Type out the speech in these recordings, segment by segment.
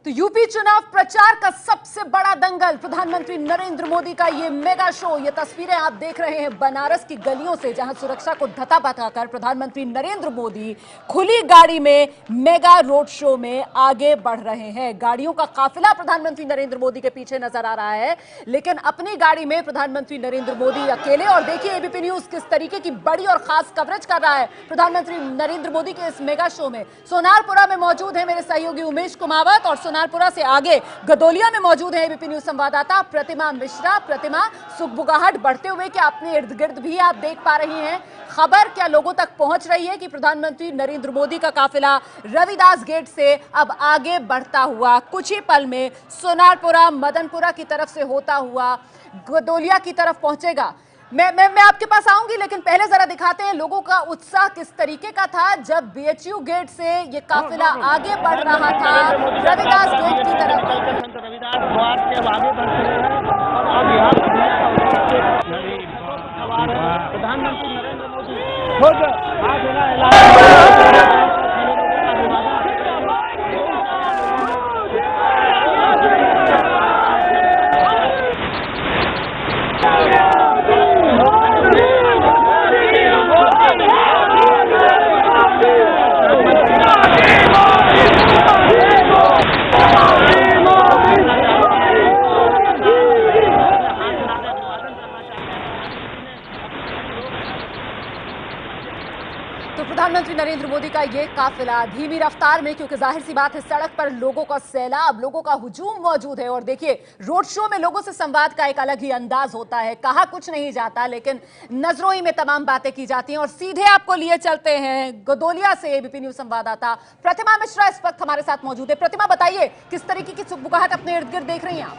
तो यूपी चुनाव प्रचार का सबसे बड़ा दंगल, प्रधानमंत्री नरेंद्र मोदी का ये मेगा शो। ये तस्वीरें आप देख रहे हैं बनारस की गलियों से, जहां सुरक्षा को धता बताकर प्रधानमंत्री नरेंद्र मोदी खुली गाड़ी में मेगा रोड शो में आगे बढ़ रहे हैं। गाड़ियों का काफिला प्रधानमंत्री नरेंद्र मोदी के पीछे नजर आ रहा है, लेकिन अपनी गाड़ी में प्रधानमंत्री नरेंद्र मोदी अकेले। और देखिए एबीपी न्यूज किस तरीके की बड़ी और खास कवरेज कर रहा है प्रधानमंत्री नरेंद्र मोदी के इस मेगा शो में। सोनारपुरा में मौजूद है मेरे सहयोगी उमेश कुमावत और सोनारपुरा से आगे गदोलिया में मौजूद है एबीपी न्यूज संवाददाता प्रतिमा मिश्रा। प्रतिमा, सुगबुगाहट बढ़ते हुए क्या अपने इर्द गिर्द भी आप देख पा रही हैं? खबर क्या लोगों तक पहुंच रही है कि प्रधानमंत्री नरेंद्र मोदी का काफिला रविदास गेट से अब आगे बढ़ता हुआ कुछ ही पल में सोनारपुरा मदनपुरा की तरफ से होता हुआ गदोलिया की तरफ पहुंचेगा? मैं आपके पास आऊंगी, लेकिन पहले जरा दिखाते हैं लोगों का उत्साह किस तरीके का था जब बीएचयू गेट से ये काफिला आगे बढ़ रहा था रविदास गेट की तरफ। रविदास द्वार से आगे बढ़ रहे हैं और यहाँ प्रधानमंत्री नरेंद्र मोदी खुद आज तो प्रधानमंत्री नरेंद्र मोदी का ये काफिला धीमी रफ्तार में, क्योंकि जाहिर सी बात है सड़क पर लोगों का सैलाब, लोगों का हुजूम मौजूद है। और देखिए रोड शो में लोगों से संवाद का एक अलग ही अंदाज होता है, कहा कुछ नहीं जाता लेकिन नजरों ही में तमाम बातें की जाती हैं। और सीधे आपको लिए चलते हैं गदोलिया से एबीपी न्यूज संवाददाता प्रतिमा मिश्रा इस वक्त हमारे साथ मौजूद है। प्रतिमा, बताइए किस तरीके की सुगबुगाहट अपने इर्द गिर्द देख रही हैं आप?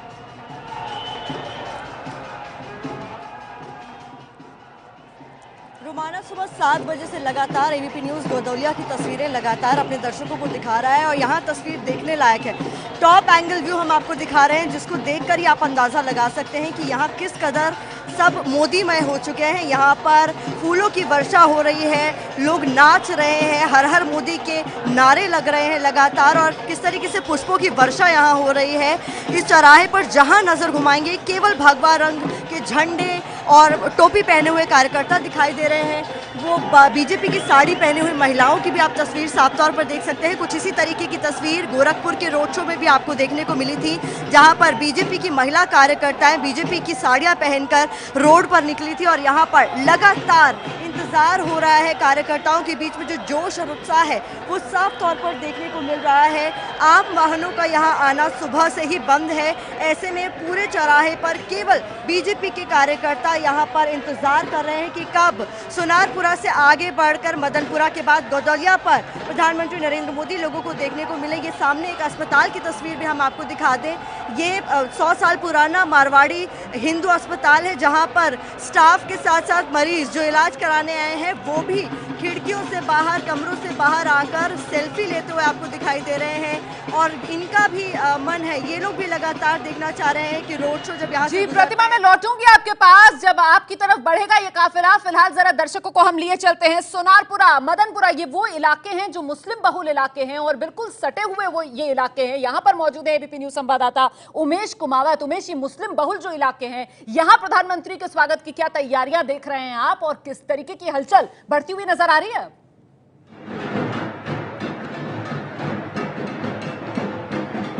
रोमाना सुबह 7 बजे से लगातार एबीपी न्यूज़ गदोलिया की तस्वीरें लगातार अपने दर्शकों को दिखा रहा है और यहाँ तस्वीर देखने लायक है। टॉप एंगल व्यू हम आपको दिखा रहे हैं, जिसको देखकर ही आप अंदाज़ा लगा सकते हैं कि यहाँ किस कदर सब मोदीमय हो चुके हैं। यहाँ पर फूलों की वर्षा हो रही है, लोग नाच रहे हैं, हर हर मोदी के नारे लग रहे हैं लगातार, और किस तरीके से पुष्पों की वर्षा यहाँ हो रही है। इस चौराहे पर जहाँ नज़र घुमाएंगे केवल भगवा रंग के झंडे और टोपी पहने हुए कार्यकर्ता दिखाई दे रहे हैं। वो बीजेपी की साड़ी पहने हुई महिलाओं की भी आप तस्वीर साफ तौर पर देख सकते हैं। कुछ इसी तरीके की तस्वीर गोरखपुर के रोड शो में भी आपको देखने को मिली थी, जहां पर बीजेपी की महिला कार्यकर्ताएं बीजेपी की साड़ियां पहनकर रोड पर निकली थी। और यहां पर लगातार इंतजार हो रहा है, कार्यकर्ताओं के बीच में जो जोश और उत्साह है वो साफ तौर पर देखने को मिल रहा है। आम वाहनों का यहाँ आना सुबह से ही बंद है, ऐसे में पूरे चौराहे पर केवल बीजेपी के कार्यकर्ता यहाँ पर इंतजार कर रहे हैं कि कब सोनारपुरा से आगे बढ़कर मदनपुरा के बाद गदोलिया पर प्रधानमंत्री नरेंद्र मोदी लोगों को देखने को मिले। ये सामने एक अस्पताल की तस्वीर भी हम आपको दिखा दें। ये 100 साल पुराना मारवाड़ी हिंदू अस्पताल है, जहाँ पर स्टाफ के साथ साथ मरीज जो इलाज कराने आए हैं वो भी खिड़कियों से बाहर, कमरों से बाहर आकर सेल्फी लेते हुए आपको दिखाई दे रहे हैं। और इनका भी मन है, ये लोग भी लगातार देखना चाह रहे हैं कि रोड शो जब यहाँ जी प्रतिमा, मैं लौटूंगी आपके पास जब आपकी तरफ बढ़ेगा ये काफिला। फिलहाल जरा दर्शकों को हम लिए चलते हैं सोनारपुरा मदनपुरा। ये वो इलाके हैं जो मुस्लिम बहुल इलाके हैं और बिल्कुल सटे हुए वो ये इलाके हैं। यहाँ पर मौजूद है एबीपी न्यूज संवाददाता उमेश कुमावत। उमेश, ये मुस्लिम बहुल जो इलाके हैं, यहाँ प्रधानमंत्री के स्वागत की क्या तैयारियां देख रहे हैं आप और किस तरीके की हलचल बढ़ती हुई नजर आ रही है?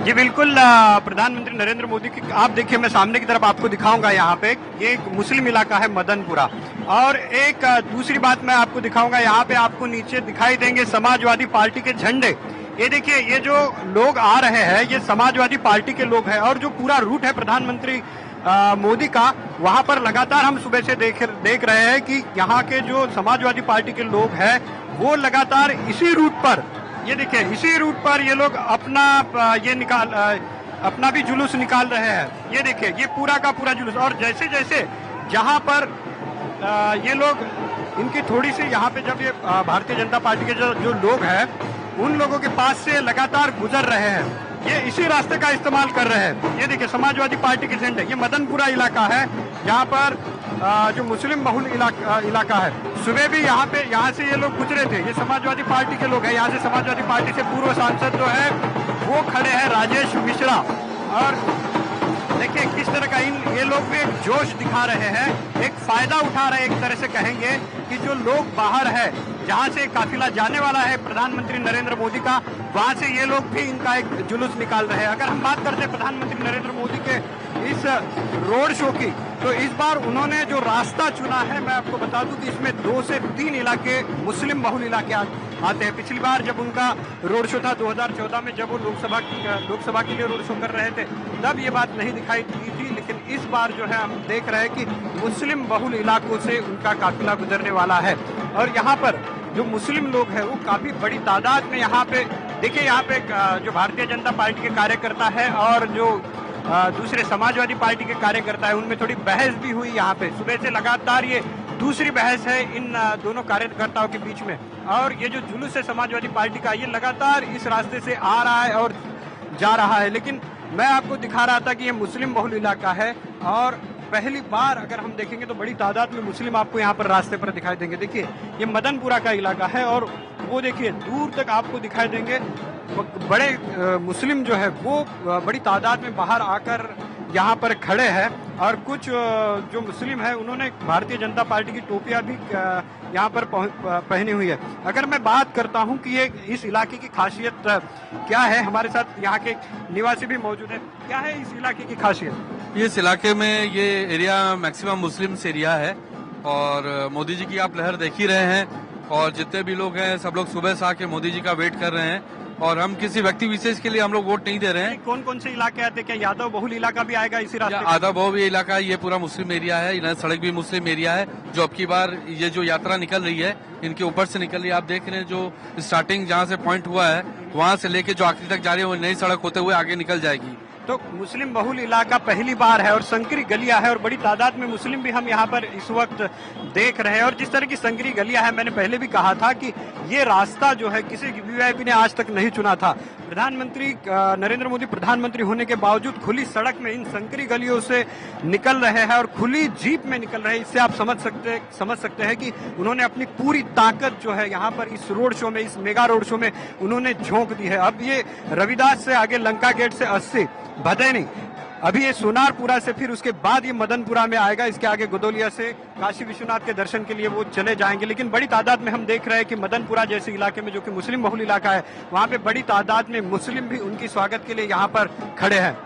जी बिल्कुल, प्रधानमंत्री नरेंद्र मोदी की आप देखिए, मैं सामने की तरफ आपको दिखाऊंगा। यहाँ पे ये एक मुस्लिम इलाका है मदनपुरा, और एक दूसरी बात मैं आपको दिखाऊंगा, यहाँ पे आपको नीचे दिखाई देंगे समाजवादी पार्टी के झंडे। ये देखिए, ये जो लोग आ रहे हैं ये समाजवादी पार्टी के लोग हैं, और जो पूरा रूट है प्रधानमंत्री मोदी का, वहां पर लगातार हम सुबह से देख रहे हैं कि यहाँ के जो समाजवादी पार्टी के लोग हैं वो लगातार इसी रूट पर, ये देखिए इसी रूट पर ये लोग अपना भी जुलूस निकाल रहे हैं। ये देखिए, ये पूरा का पूरा जुलूस। और जैसे जैसे जहां पर ये लोग, इनकी थोड़ी सी यहाँ पे जब ये भारतीय जनता पार्टी के जो लोग हैं उन लोगों के पास से लगातार गुजर रहे हैं, ये इसी रास्ते का इस्तेमाल कर रहे हैं। ये देखिए समाजवादी पार्टी के झंडे। ये मदनपुरा इलाका है जहाँ पर जो मुस्लिम बहुल इलाका है। सुबह भी यहाँ से ये लोग गुजरे थे, ये समाजवादी पार्टी के लोग हैं। यहाँ से समाजवादी पार्टी से पूर्व सांसद जो है वो खड़े हैं राजेश मिश्रा। और देखिए किस तरह का ये लोग भी एक जोश दिखा रहे हैं, एक फायदा उठा रहे हैं, एक तरह से कहेंगे कि जो लोग बाहर है, जहां से काफिला जाने वाला है प्रधानमंत्री नरेंद्र मोदी का, वहां से ये लोग भी इनका एक जुलूस निकाल रहे हैं। अगर हम बात करते हैं प्रधानमंत्री नरेंद्र मोदी के इस रोड शो की, तो इस बार उन्होंने जो रास्ता चुना है, मैं आपको बता दूं कि इसमें 2 से 3 इलाके मुस्लिम बहुल इलाके आते हैं। पिछली बार जब उनका रोड शो था 2014 में, जब वो लोकसभा के लिए रोड शो कर रहे थे, तब ये बात नहीं दिखाई दी थी। लेकिन इस बार जो है हम देख रहे हैं कि मुस्लिम बहुल इलाकों से उनका काफिला गुजरने वाला है। और यहाँ पर जो मुस्लिम लोग हैं वो काफी बड़ी तादाद में यहाँ पे, देखिए यहाँ पे जो भारतीय जनता पार्टी के कार्यकर्ता है और जो दूसरे समाजवादी पार्टी के कार्यकर्ता है, उनमें थोड़ी बहस भी हुई यहाँ पे। सुबह से लगातार ये दूसरी बहस है इन दोनों कार्यकर्ताओं के बीच में। और ये जो जुलूस है समाजवादी पार्टी का, ये लगातार इस रास्ते से आ रहा है और जा रहा है। लेकिन मैं आपको दिखा रहा था कि ये मुस्लिम बहुल इलाका है और पहली बार अगर हम देखेंगे तो बड़ी तादाद में मुस्लिम आपको यहाँ पर रास्ते पर दिखाई देंगे। देखिए ये मदनपुरा का इलाका है और वो देखिए दूर तक आपको दिखाई देंगे बड़े मुस्लिम जो है वो बड़ी तादाद में बाहर आकर यहाँ पर खड़े हैं। और कुछ जो मुस्लिम है उन्होंने भारतीय जनता पार्टी की टोपियां भी यहाँ पर पहनी हुई है। अगर मैं बात करता हूँ कि ये इस इलाके की खासियत क्या है, हमारे साथ यहाँ के निवासी भी मौजूद है। क्या है इस इलाके की खासियत? इस इलाके में ये एरिया मैक्सिमम मुस्लिम्स एरिया है और मोदी जी की आप लहर देख ही रहे हैं। और जितने भी लोग हैं सब लोग सुबह से आके मोदी जी का वेट कर रहे हैं और हम किसी व्यक्ति विशेष के लिए हम लोग वोट नहीं दे रहे हैं। कौन कौन से इलाके आते हैं? क्या यादव बहुल इलाका भी आएगा इसी रास्ते? यादव बहुल इलाका, ये पूरा मुस्लिम एरिया है, इधर सड़क भी मुस्लिम एरिया है। जो अब की बार ये जो यात्रा निकल रही है इनके ऊपर से निकल रही है। आप देख रहे हैं जो स्टार्टिंग जहाँ से पॉइंट हुआ है वहाँ से लेके जो आखिरी तक जा रही है वो नई सड़क होते हुए आगे निकल जाएगी। तो मुस्लिम बहुल इलाका पहली बार है और संकरी गलियां है और बड़ी तादाद में मुस्लिम भी हम यहाँ पर इस वक्त देख रहे हैं। और जिस तरह की संकरी गलियां है, मैंने पहले भी कहा था कि ये रास्ता जो है किसी वीवीआईपी ने आज तक नहीं चुना था। प्रधानमंत्री नरेंद्र मोदी प्रधानमंत्री होने के बावजूद खुली सड़क में इन संकरी गलियों से निकल रहे हैं और खुली जीप में निकल रहे हैं। इससे आप समझ सकते हैं कि उन्होंने अपनी पूरी ताकत जो है यहाँ पर इस रोड शो में, इस मेगा रोड शो में उन्होंने झोंक दी है। अब ये रविदास से आगे लंका गेट से 80 भदैनी, अभी ये सोनारपुरा से, फिर उसके बाद ये मदनपुरा में आएगा। इसके आगे गोदौलिया से काशी विश्वनाथ के दर्शन के लिए वो चले जाएंगे। लेकिन बड़ी तादाद में हम देख रहे हैं कि मदनपुरा जैसे इलाके में, जो कि मुस्लिम बहुल इलाका है, वहां पे बड़ी तादाद में मुस्लिम भी उनकी स्वागत के लिए यहाँ पर खड़े हैं।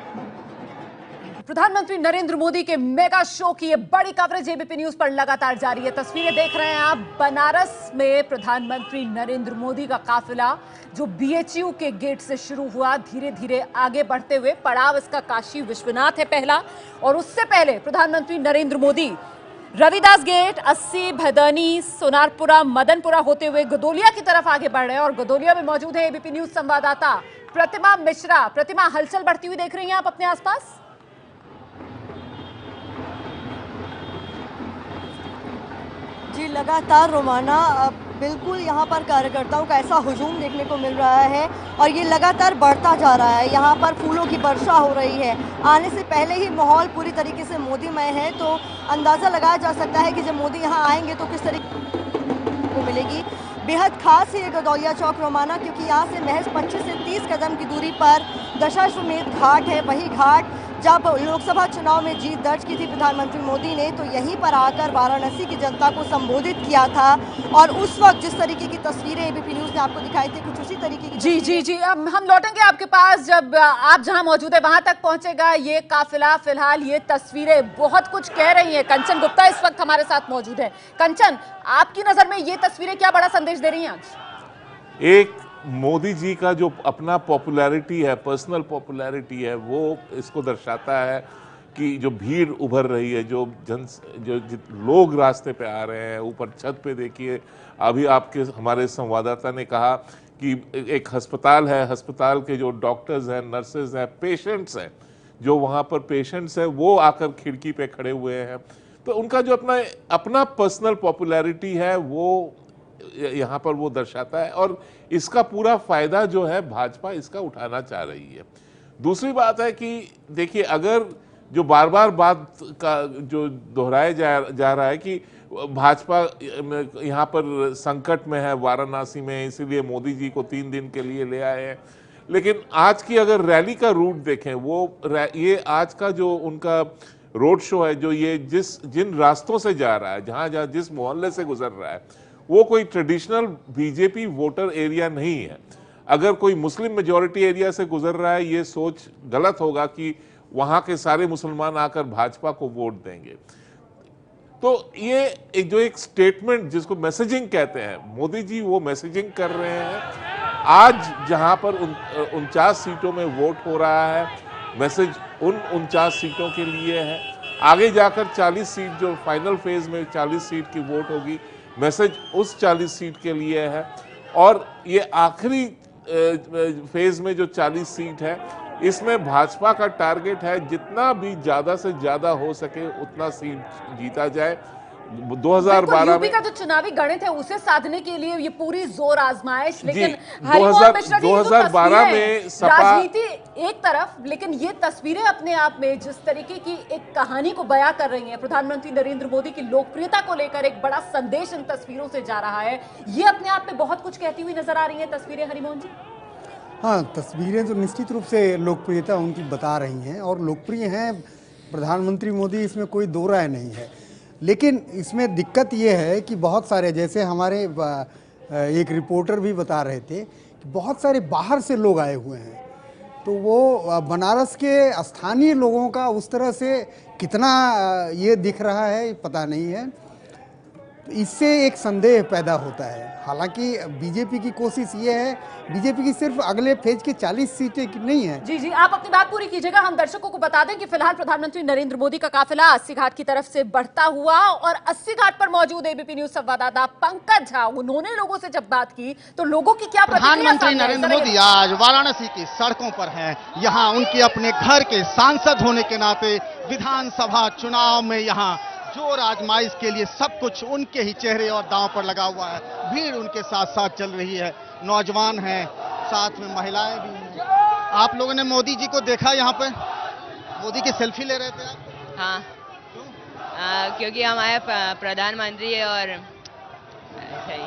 प्रधानमंत्री नरेंद्र मोदी के मेगा शो की ये बड़ी कवरेज एबीपी न्यूज पर लगातार जारी है। तस्वीरें देख रहे हैं आप, बनारस में प्रधानमंत्री नरेंद्र मोदी का काफिला जो बीएचयू के गेट से शुरू हुआ, धीरे धीरे आगे बढ़ते हुए पड़ाव इसका काशी विश्वनाथ है पहला, और उससे पहले प्रधानमंत्री नरेंद्र मोदी रविदास गेट, 80 भदैनी, सोनारपुरा, मदनपुरा होते हुए गदोलिया की तरफ आगे बढ़ रहे हैं। और गदोलिया में मौजूद है एबीपी न्यूज संवाददाता प्रतिमा मिश्रा। प्रतिमा, हलचल बढ़ती हुई देख रही हैं आप अपने आसपास? जी, लगातार रोमाना बिल्कुल यहाँ पर कार्यकर्ताओं का ऐसा हुजूम देखने को मिल रहा है और ये लगातार बढ़ता जा रहा है। यहाँ पर फूलों की वर्षा हो रही है। आने से पहले ही माहौल पूरी तरीके से मोदीमय है, तो अंदाज़ा लगाया जा सकता है कि जब मोदी यहाँ आएंगे तो किस तरीके को मिलेगी। बेहद खास है ये गदौलिया चौक रोमाना, क्योंकि यहाँ से महज 25 से 30 कदम की दूरी पर दशाश्वमेध घाट है। वही घाट जब लोकसभा चुनाव में जीत दर्ज की थी प्रधानमंत्री मोदी ने, तो यहीं पर आकर वाराणसी की जनता को संबोधित किया था। और उस वक्त जिस तरीके की तस्वीरें एबीपी न्यूज़ ने आपको दिखाई थी, कुछ उसी तरीके की। जी, अब हम लौटेंगे आपके पास जब आप जहां मौजूद है वहां तक पहुंचेगा ये काफिला। फिलहाल ये तस्वीरें बहुत कुछ कह रही हैं। कंचन गुप्ता इस वक्त हमारे साथ मौजूद है। कंचन, आपकी नजर में ये तस्वीरें क्या बड़ा संदेश दे रही हैं आज? एक मोदी जी का जो अपना पॉपुलैरिटी है, पर्सनल पॉपुलैरिटी है, वो इसको दर्शाता है कि जो भीड़ उभर रही है, जो लोग रास्ते पे आ रहे हैं। ऊपर छत पे देखिए, अभी आपके हमारे संवाददाता ने कहा कि एक अस्पताल है, अस्पताल के जो डॉक्टर्स हैं, नर्सेज हैं, पेशेंट्स हैं, जो वहाँ पर पेशेंट्स हैं वो आकर खिड़की पे खड़े हुए हैं। तो उनका जो अपना पर्सनल पॉपुलैरिटी है वो यहाँ पर वो दर्शाता है और इसका पूरा फायदा जो है भाजपा इसका उठाना चाह रही है। दूसरी बात है कि देखिए, अगर जो बार बार बात का जो दोहराया जा रहा है कि भाजपा यहाँ पर संकट में है वाराणसी में, इसीलिए मोदी जी को 3 दिन के लिए ले आए हैं, लेकिन आज की अगर रैली का रूट देखें, ये आज का जो उनका रोड शो है, जो ये जिन रास्तों से जा रहा है, जहां जहां जिस मोहल्ले से गुजर रहा है, वो कोई ट्रेडिशनल बीजेपी वोटर एरिया नहीं है। अगर कोई मुस्लिम मेजॉरिटी एरिया से गुजर रहा है, ये सोच गलत होगा कि वहां के सारे मुसलमान आकर भाजपा को वोट देंगे। तो ये एक स्टेटमेंट जिसको मैसेजिंग कहते हैं, मोदी जी वो मैसेजिंग कर रहे हैं। आज जहां पर 49 सीटों में वोट हो रहा है, मैसेज उन 49 सीटों के लिए है। आगे जाकर 40 सीट, जो फाइनल फेज में 40 सीट की वोट होगी, मैसेज उस 40 सीट के लिए है। और ये आखिरी फेज में जो 40 सीट है, इसमें भाजपा का टारगेट है जितना भी ज्यादा से ज्यादा हो सके उतना सीट जीता जाए। 2012 यूपी में का जो चुनावी गणित है उसे साधने के लिए ये पूरी जोर आजमाइश, जी, लेकिन हरिमोहन मिश्रा जी, ये जो 2012 तस्वीरें में हैं, सपा, राजनीति एक तरफ, लेकिन ये तस्वीरें अपने आप में जिस तरीके की एक कहानी को बयां कर रही हैं, प्रधानमंत्री नरेंद्र मोदी की लोकप्रियता को लेकर एक बड़ा संदेश इन तस्वीरों से जा रहा है, ये अपने आप में बहुत कुछ कहती हुई नजर आ रही है तस्वीरें, हरिमोहन जी। हाँ, तस्वीरें तो निश्चित रूप से लोकप्रियता उनकी बता रही हैं और लोकप्रिय हैं प्रधानमंत्री मोदी, इसमें कोई दो राय नहीं है। लेकिन इसमें दिक्कत ये है कि बहुत सारे, जैसे हमारे एक रिपोर्टर भी बता रहे थे कि बहुत सारे बाहर से लोग आए हुए हैं, तो वो बनारस के स्थानीय लोगों का उस तरह से कितना ये दिख रहा है पता नहीं है। तो इससे एक संदेह पैदा होता है। हालांकि बीजेपी की कोशिश ये है, बीजेपी की सिर्फ अगले फेज की 40 सीटें की नहीं है। जी, आप अपनी बात पूरी कीजिएगा। हम दर्शकों को बता दें कि फिलहाल प्रधानमंत्री नरेंद्र मोदी का काफिला 80 घाट की तरफ से बढ़ता हुआ, और 80 घाट पर मौजूद एबीपी न्यूज संवाददाता पंकज झा, उन्होंने लोगों से जब बात की तो लोगों की क्या प्रतिक्रिया प्रधानमंत्री सामने आई? नरेंद्र मोदी आज वाराणसी की सड़कों पर हैं। यहाँ उनके अपने घर के सांसद होने के नाते विधानसभा चुनाव में यहाँ जोर आजमाइश के लिए सब कुछ उनके ही चेहरे और दांव पर लगा हुआ है। भीड़ उनके साथ साथ चल रही है, नौजवान हैं, साथ में महिलाएं भी हैं। आप लोगों ने मोदी जी को देखा यहाँ पे, मोदी की सेल्फी ले रहे थे आप? हाँ, क्योंकि हमारे प्रधानमंत्री है और सही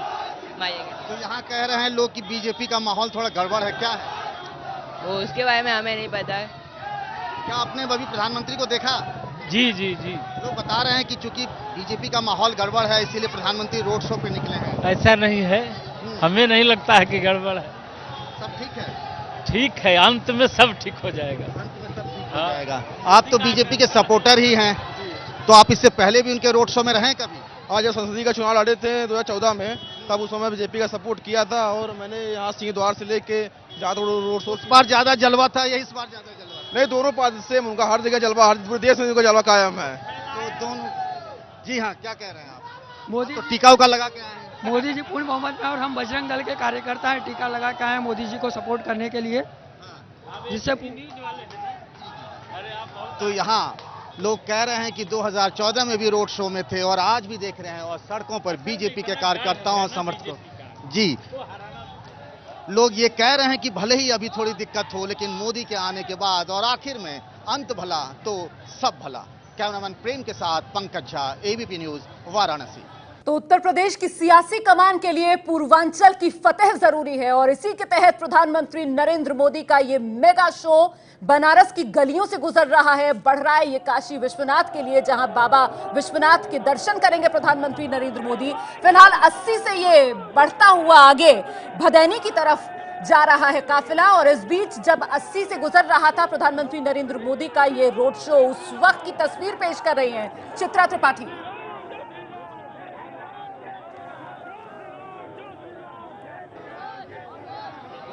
तो यहाँ कह रहे हैं लोग कि बीजेपी का माहौल थोड़ा गड़बड़ है, क्या है वो उसके बारे में हमें नहीं पता है। क्या आपने अभी प्रधानमंत्री को देखा? जी। लोग बता रहे हैं कि चूंकि बीजेपी का माहौल गड़बड़ है इसीलिए प्रधानमंत्री रोड शो पे निकले हैं। ऐसा नहीं है, हमें नहीं लगता है कि गड़बड़ है। सब ठीक है? ठीक है, अंत में सब ठीक हो जाएगा। अंत में सब ठीक हो जाएगा। आप तो बीजेपी के सपोर्टर ही हैं, तो आप इससे पहले भी उनके रोड शो में रहे कभी? आज जब संसदीय का चुनाव लड़े थे 2014 में, तब उस समय बीजेपी का सपोर्ट किया था और मैंने यहाँ सिंह द्वार से लेके ज्यादा रोड शो। इस बार ज्यादा जलवा था या इस बार ज्यादा जलवा? नहीं, दोनों पार्टी से उनका हर जगह जलवा, हर पूरे देश में उनका जलवा कायम है। तो दोनों, जी हाँ, क्या कह रहे हैं आप? मोदी तो टीका उका लगा के आए हैं? मोदी जी पूर्ण बहुमत में, और हम बजरंग दल के कार्यकर्ता हैं, टीका लगा के आए हैं मोदी जी को सपोर्ट करने के लिए, जिससे तो यहाँ लोग कह रहे हैं कि 2014 में भी रोड शो में थे और आज भी देख रहे हैं, और सड़कों पर बीजेपी के कार्यकर्ताओं और समर्थकों, जी, लोग ये कह रहे हैं कि भले ही अभी थोड़ी दिक्कत हो, लेकिन मोदी के आने के बाद और आखिर में अंत भला तो सब भला। कैमरामैन प्रेम के साथ पंकज झा, एबीपी न्यूज, वाराणसी। तो उत्तर प्रदेश की सियासी कमान के लिए पूर्वांचल की फतेह जरूरी है, और इसी के तहत प्रधानमंत्री नरेंद्र मोदी का ये मेगा शो बनारस की गलियों से गुजर रहा है, बढ़ रहा है ये काशी विश्वनाथ के लिए, जहां बाबा विश्वनाथ के दर्शन करेंगे प्रधानमंत्री नरेंद्र मोदी। फिलहाल 80 से ये बढ़ता हुआ आगे भदैनी की तरफ जा रहा है काफिला, और इस बीच जब 80 से गुजर रहा था प्रधानमंत्री नरेंद्र मोदी का ये रोड शो, उस वक्त की तस्वीर पेश कर रही हैं चित्रा त्रिपाठी।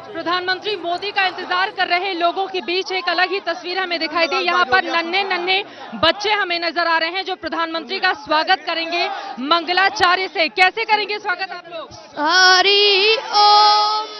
प्रधानमंत्री मोदी का इंतजार कर रहे लोगों के बीच एक अलग ही तस्वीर हमें दिखाई दी। यहाँ पर नन्हे नन्हे बच्चे हमें नजर आ रहे हैं जो प्रधानमंत्री का स्वागत करेंगे मंगलाचार्य से। कैसे करेंगे स्वागत आप लोग? हरि ओम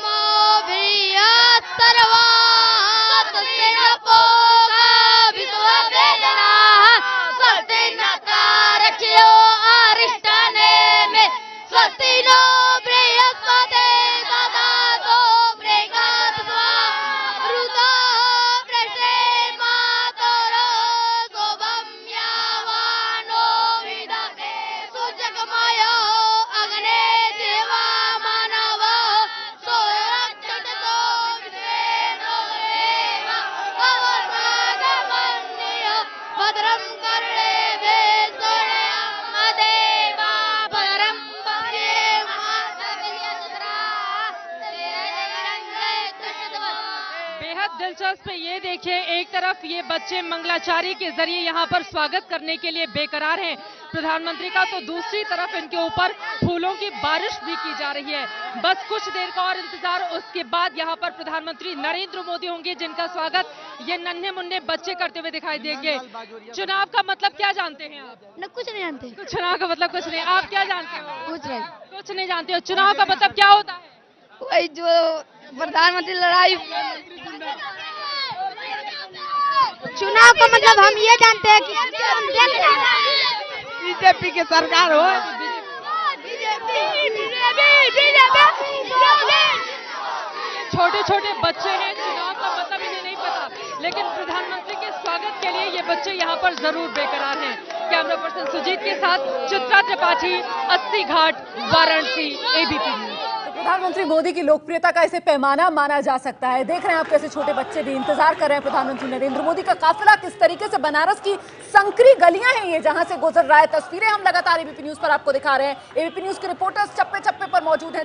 दिलचस्प है, ये देखिए एक तरफ ये बच्चे मंगलाचारी के जरिए यहाँ पर स्वागत करने के लिए बेकरार हैं प्रधानमंत्री का, तो दूसरी तरफ इनके ऊपर फूलों की बारिश भी की जा रही है। बस कुछ देर का और इंतजार, उसके बाद यहाँ पर प्रधानमंत्री नरेंद्र मोदी होंगे जिनका स्वागत ये नन्हे मुन्ने बच्चे करते हुए दिखाई देंगे। चुनाव का मतलब क्या जानते हैं आप? न कुछ नहीं जानते। चुनाव का मतलब कुछ नहीं, आप क्या जानते हो? कुछ नहीं जानते हो। चुनाव का मतलब क्या होता है? वही जो प्रधानमंत्री लड़ाई। चुनाव का मतलब हम ये जानते हैं कि बीजेपी की सरकार हो। छोटे छोटे बच्चे हैं, चुनाव का मतलब इन्हें नहीं पता, लेकिन प्रधानमंत्री के स्वागत के लिए ये बच्चे यहाँ पर जरूर बेकरार हैं। कैमरा पर्सन सुजीत के साथ चित्रा त्रिपाठी, 80 घाट, वाराणसी, एबीपी न्यूज। प्रधानमंत्री मोदी की लोकप्रियता का इसे पैमाना माना जा सकता है। देख रहे हैं आप कैसे छोटे बच्चे भी इंतजार कर रहे हैं प्रधानमंत्री नरेंद्र मोदी का काफिला किस तरीके से बनारस की संकरी गलियां हैं ये जहां से गुजर रहा है। तस्वीरें हम लगातार एबीपी न्यूज पर आपको दिखा रहे हैं। एबीपी न्यूज के रिपोर्टर्स चप्पे चप्पे पर मौजूद हैं।